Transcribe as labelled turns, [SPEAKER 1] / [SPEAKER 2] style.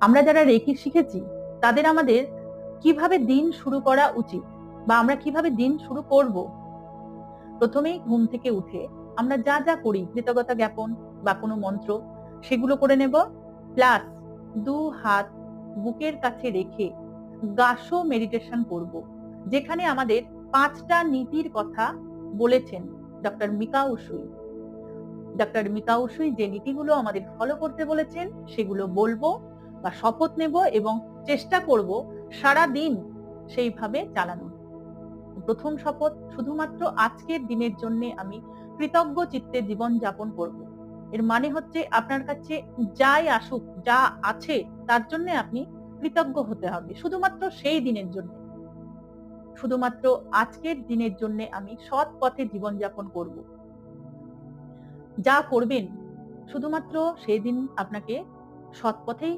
[SPEAKER 1] আমরা যারা রেকি শিখেছি তাদের আমাদের কিভাবে দিন শুরু করা উচিত বা আমরা কিভাবে দিন শুরু করব। প্রথমেই ঘুম থেকে উঠে আমরা যা যা করি, কৃতজ্ঞতা জ্ঞাপন বা কোনো মন্ত্র, সেগুলো করে নেব। প্লাস দু হাত বুকের কাছে রেখে গাসো মেডিটেশন করব, যেখানে আমাদের 5টা নীতির কথা বলেছেন ডক্টর মিকা উসুই। ডক্টর মিকা উসুই যে নীতিগুলো আমাদের ফলো করতে বলেছেন সেগুলো বলবো বা শপথ নেব এবং চেষ্টা করব সারা দিন সেইভাবে চালানোর। প্রথম শপথ, শুধুমাত্র আজকের দিনের জন্য আমি কৃতজ্ঞ চিত্তে জীবন যাপন করব। এর মানে হচ্ছে আপনার কাছে যাই আসুক, যা আছে তার জন্য আপনি কৃতজ্ঞ হতে হবে, শুধুমাত্র সেই দিনের জন্য। শুধুমাত্র আজকের দিনের জন্য আমি সৎ পথে জীবন যাপন করব। যা করবেন শুধুমাত্র সেই দিন আপনাকে সৎ পথেই